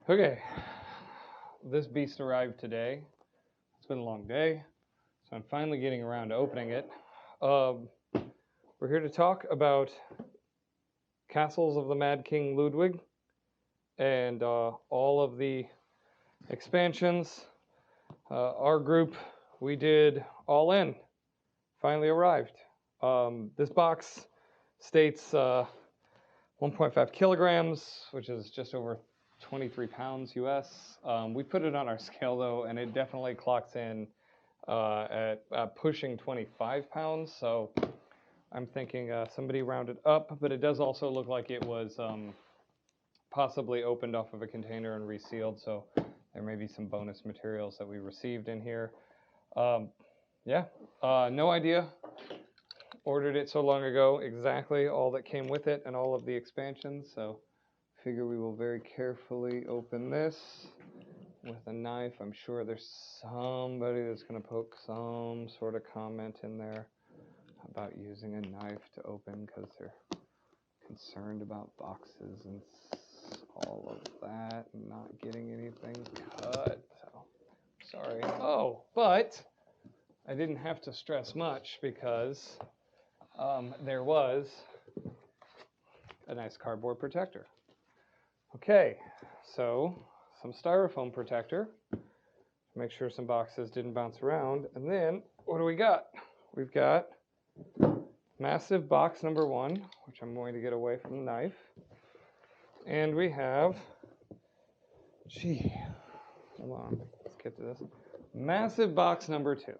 Okay, this beast arrived today. It's been a long day, so I'm finally getting around to opening it. We're here to talk about Castles of the Mad King Ludwig and all of the expansions. Our group, we did all in, finally arrived. This box states 1.5 kilograms, which is just over 23 pounds US. We put it on our scale though, and it definitely clocks in at pushing 25 pounds. So I'm thinking somebody rounded up, but it does also look like it was possibly opened off of a container and resealed. So there may be some bonus materials that we received in here. Yeah, no idea. Ordered it so long ago, exactly all that came with it and all of the expansions. So figure we will very carefully open this with a knife. I'm sure there's somebody that's going to poke some sort of comment in there about using a knife to open because they're concerned about boxes and all of that and not getting anything cut. So sorry. Oh, but I didn't have to stress much because there was a nice cardboard protector. Okay, so some styrofoam protector to make sure some boxes didn't bounce around. And then what do we got? We've got massive box number 1, which I'm going to get away from the knife. And we have, hold on, let's get to this. Massive box number 2.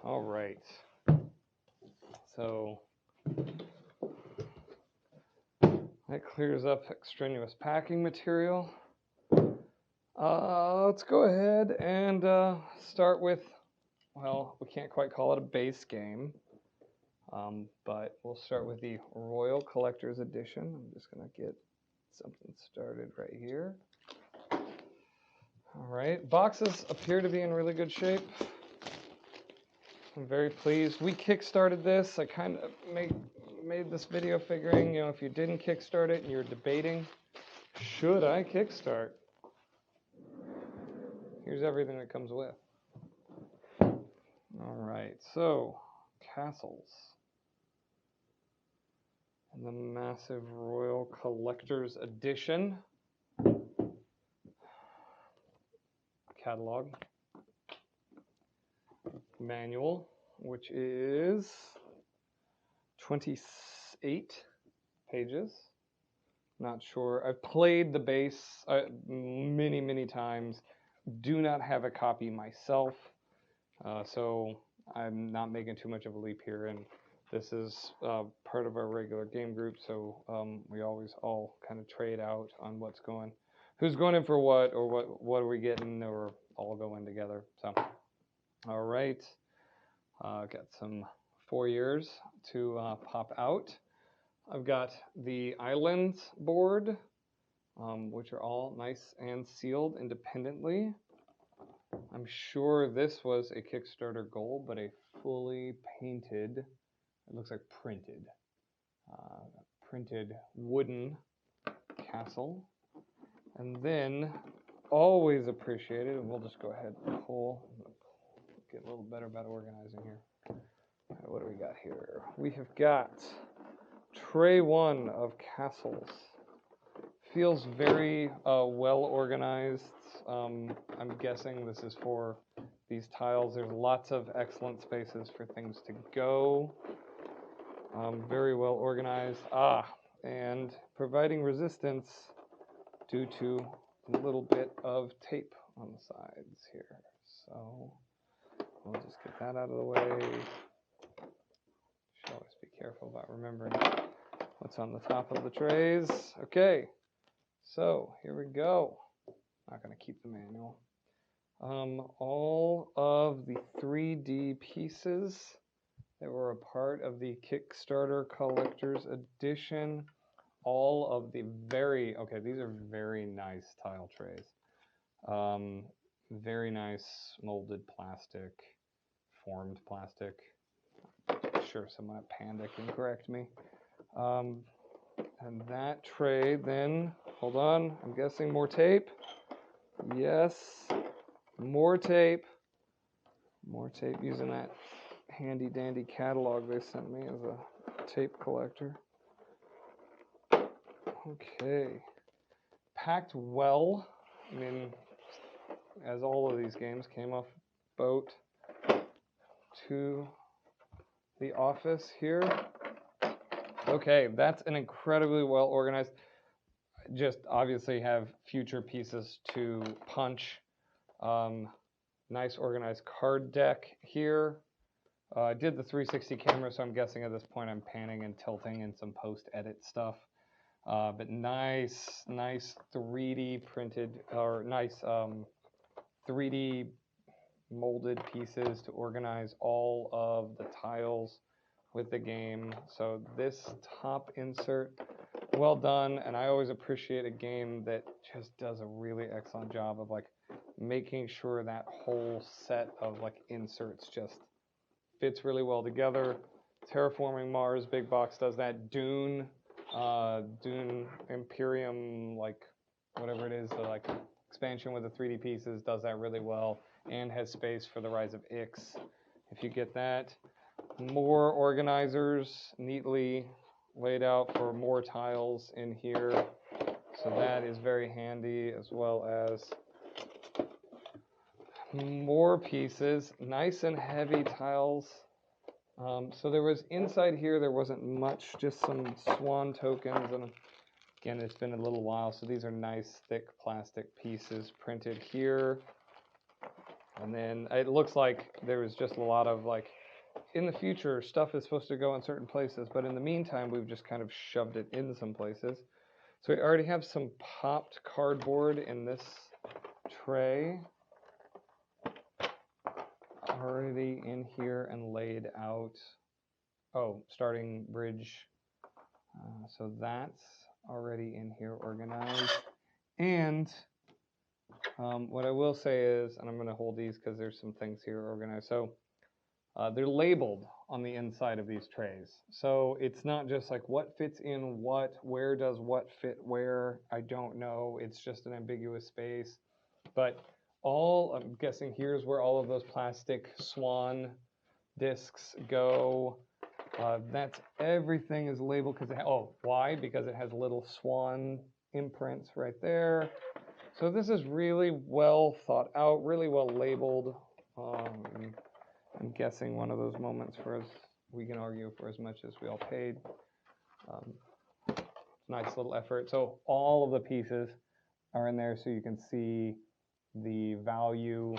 All right. So that clears up extraneous packing material. Let's go ahead and start with, well, we can't quite call it a base game, but we'll start with the Royal Collector's Edition. I'm just going to get something started right here. All right, boxes appear to be in really good shape. I'm very pleased. We kickstarted this. I kind of made this video figuring, if you didn't kickstart it and you're debating, should I kickstart? Here's everything that comes with. All right, so castles and the massive Royal Collector's Edition catalog manual, which is 28 pages. Not sure. I've played the base many times. Do not have a copy myself, so I'm not making too much of a leap here. And this is part of our regular game group, so we always all kind of trade out on who's going in for what, or what are we getting, or all going together. So, all right, got some 4 years to pop out. I've got the islands board, which are all nice and sealed independently. I'm sure this was a Kickstarter goal, but a fully painted, it looks like printed wooden castle. And then, always appreciated, and we'll just go ahead and get a little better about organizing here. All right, what do we got here? We have got tray 1 of castles. Feels very well organized. I'm guessing this is for these tiles. There's lots of excellent spaces for things to go. Very well organized. And providing resistance due to a little bit of tape on the sides here. So we'll just get that out of the way. Should always be careful about remembering what's on the top of the trays. Okay, so here we go. Not going to keep the manual. All of the 3D pieces that were a part of the Kickstarter Collector's Edition. All of the these are very nice tile trays. Very nice molded plastic, formed plastic. Sure, someone at Panda can correct me. And that tray then, hold on, I'm guessing more tape. Yes, more tape. More tape, using that handy dandy catalog they sent me as a tape collector. Okay. Packed well. I mean, as all of these games came off boat to the office here. Okay, that's an incredibly well organized. Just obviously have future pieces to punch. Nice organized card deck here. I did the 360 camera, so I'm guessing at this point I'm panning and tilting and some post-edit stuff. But nice 3D printed, or nice 3D molded pieces to organize all of the tiles with the game. So this top insert, well done, and I always appreciate a game that just does a really excellent job of like making sure that whole set of like inserts just fits really well together. Terraforming Mars, big box does that. Dune Imperium, like whatever it is, the like expansion with the 3D pieces does that really well, and has space for the Rise of Ix if you get that. More organizers neatly laid out for more tiles in here, so that is very handy, as well as more pieces, nice and heavy tiles. So there was inside here, there wasn't much, just some swan tokens, and again, it's been a little while, so these are nice thick plastic pieces printed here. And then it looks like there was just a lot of like, in the future, stuff is supposed to go in certain places, but in the meantime, we've just kind of shoved it in some places. So we already have some popped cardboard in this tray already in here and laid out. Oh, starting bridge. So that's already in here organized. And what I will say is, and I'm going to hold these because there's some things here organized. So they're labeled on the inside of these trays. So it's not just like what fits in what, where does what fit where, I don't know. It's just an ambiguous space. But I'm guessing here's where all of those plastic swan discs go. That's everything is labeled because why? Because it has little swan imprints right there. So this is really well thought out, really well labeled. I'm guessing one of those moments for us, we can argue for as much as we all paid. Nice little effort. So all of the pieces are in there so you can see the value,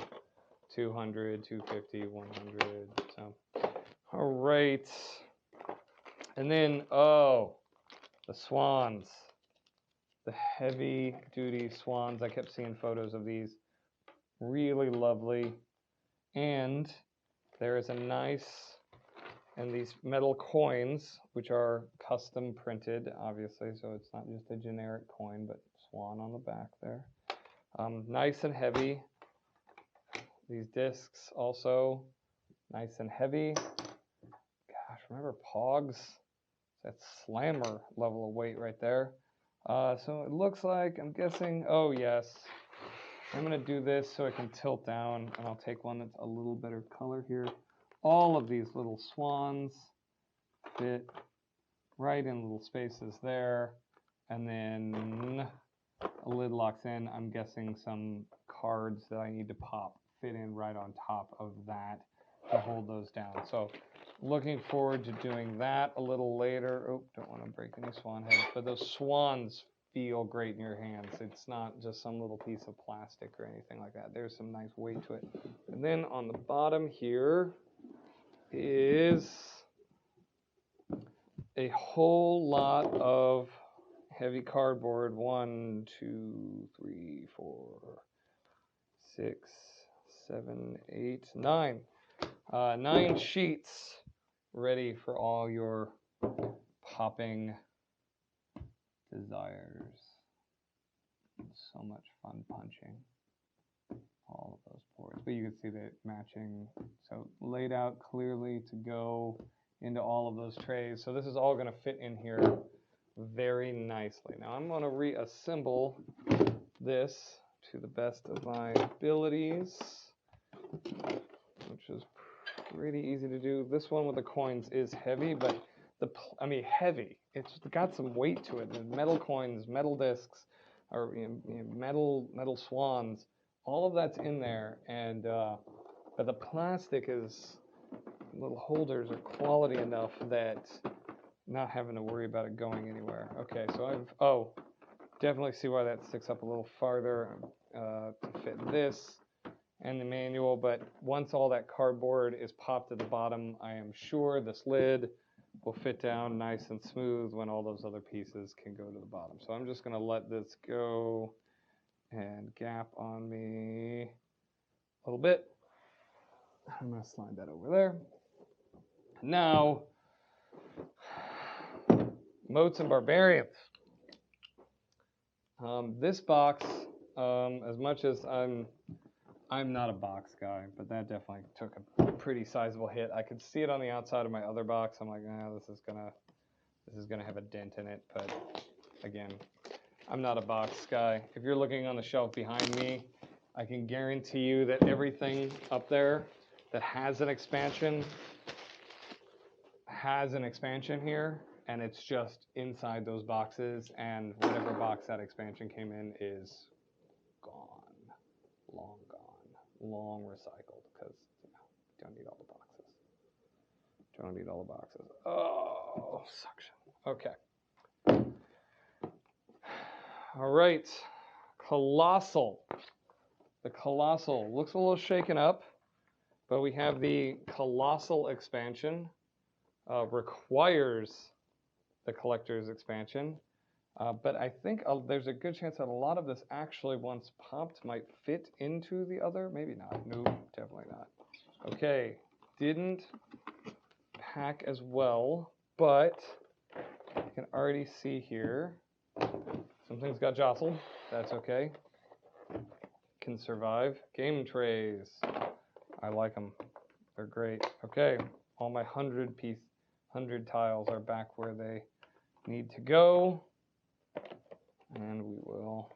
200, 250, 100. So, all right. And then, the swans, the heavy duty swans. I kept seeing photos of these. Really lovely. And there is a nice, and these metal coins, which are custom printed, obviously, so it's not just a generic coin, but swan on the back there. Nice and heavy. These discs also nice and heavy. Gosh, remember Pogs? That slammer level of weight right there. So it looks like, I'm guessing, oh yes, I'm gonna do this so I can tilt down, and I'll take one that's a little better color here. All of these little swans fit right in little spaces there, and then a lid locks in. I'm guessing some cards that I need to pop fit in right on top of that to hold those down. So looking forward to doing that a little later. Oh, don't want to break any swan heads, but those swans feel great in your hands. It's not just some little piece of plastic or anything like that. There's some nice weight to it. And then on the bottom here is a whole lot of heavy cardboard. 1, 2, 3, 4, 6, 7, 8, 9. 9 sheets ready for all your popping desires. So much fun punching all of those boards. But you can see that matching, so laid out clearly to go into all of those trays. So this is all going to fit in here very nicely. Now I'm going to reassemble this to the best of my abilities, which is pretty easy to do. This one with the coins is heavy, but heavy. It's got some weight to it. There's metal coins, metal discs, or metal swans. All of that's in there, and but the plastic is little holders are quality enough that not having to worry about it going anywhere. Okay, so definitely see why that sticks up a little farther to fit this and the manual, but once all that cardboard is popped at the bottom, I am sure this lid will fit down nice and smooth when all those other pieces can go to the bottom. So I'm just going to let this go and gap on me a little bit. I'm going to slide that over there. Now, Moats and Barbarians. This box, as much as I'm not a box guy, but that definitely took a pretty sizable hit. I could see it on the outside of my other box. I'm like, this is gonna have a dent in it. But again, I'm not a box guy. If you're looking on the shelf behind me, I can guarantee you that everything up there that has an expansion here, and it's just inside those boxes, and whatever box that expansion came in is gone, long recycled, because don't need all the boxes. Don't need all the boxes. Oh, suction. Okay. All right. Colossal. The Colossal looks a little shaken up, but we have the Colossal expansion. Requires the collector's expansion, but I think there's a good chance that a lot of this actually, once popped, might fit into the other. Maybe not. No, definitely not. Okay, didn't pack as well, but you can already see here some things got jostled. That's okay. Can survive. Game trays. I like them. They're great. Okay, all my 100 tiles are back where they need to go, and we will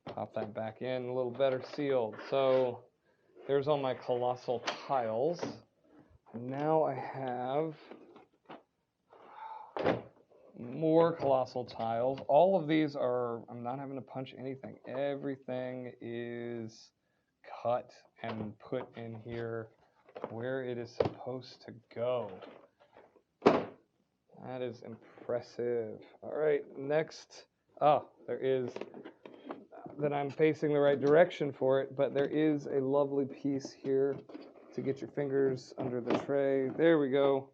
pop that back in a little better sealed. So there's all my Colossal tiles. And now I have more Colossal tiles. All of these are, I'm not having to punch anything. Everything is cut and put in here where it is supposed to go. That is impressive. All right, next. There is, that I'm facing the right direction for it, but there is a lovely piece here to get your fingers under the tray. There we go.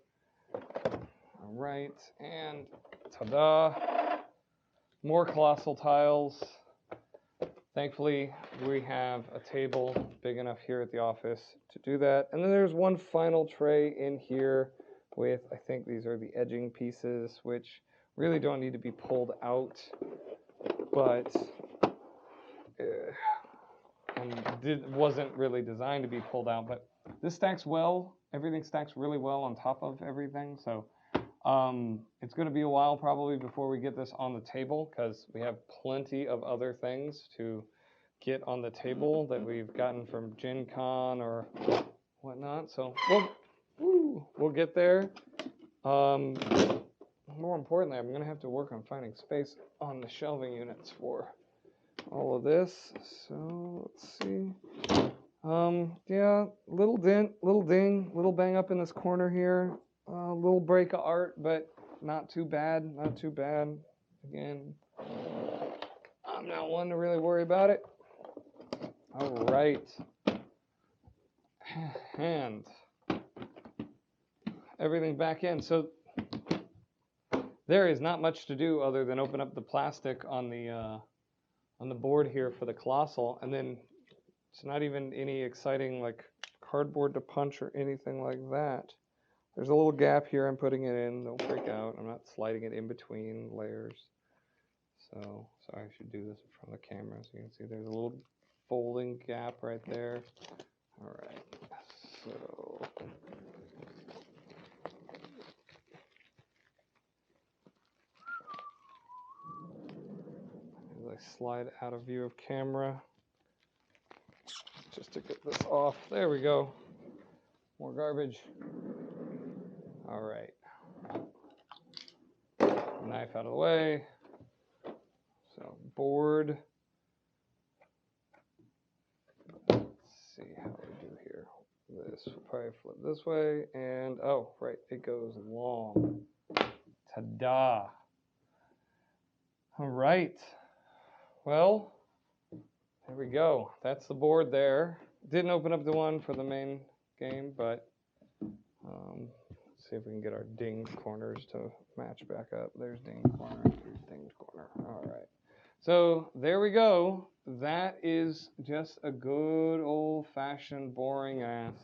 All right, and ta-da. More Colossal tiles. Thankfully, we have a table big enough here at the office to do that. And then there's one final tray in here with, I think these are the edging pieces, which really don't need to be pulled out, but wasn't really designed to be pulled out. But this stacks well. Everything stacks really well on top of everything. So it's going to be a while probably before we get this on the table, because we have plenty of other things to get on the table that we've gotten from Gen Con or whatnot. So we'll get there. More importantly, I'm going to have to work on finding space on the shelving units for all of this. So let's see. Yeah, little dent, little ding, little bang up in this corner here. A little break of art, but not too bad. Not too bad. Again, I'm not one to really worry about it. All right. And everything back in. So there is not much to do other than open up the plastic on the board here for the Colossal, and then it's not even any exciting like cardboard to punch or anything like that. There's a little gap here I'm putting it in. Don't freak out. I'm not sliding it in between layers. So I should do this from the camera so you can see there's a little folding gap right there. All right. So slide out of view of camera just to get this off. There we go. More garbage. All right. Knife out of the way. So board. Let's see how we do here. This will probably flip this way, and oh, right, it goes long. Ta-da. All right. Well, there we go. That's the board there. Didn't open up the one for the main game, but let's see if we can get our dinged corners to match back up. There's dinged corner, there's dinged corner. All right. So there we go. That is just a good old-fashioned, boring-ass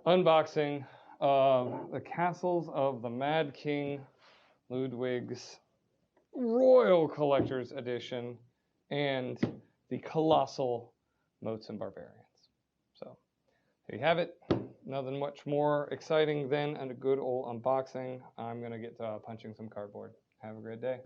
unboxing of the Castles of the Mad King Ludwig's Royal Collector's Edition and the Colossal Moats and Barbarians. So there you have it. Nothing much more exciting than a good old unboxing. I'm going to get to punching some cardboard. Have a great day.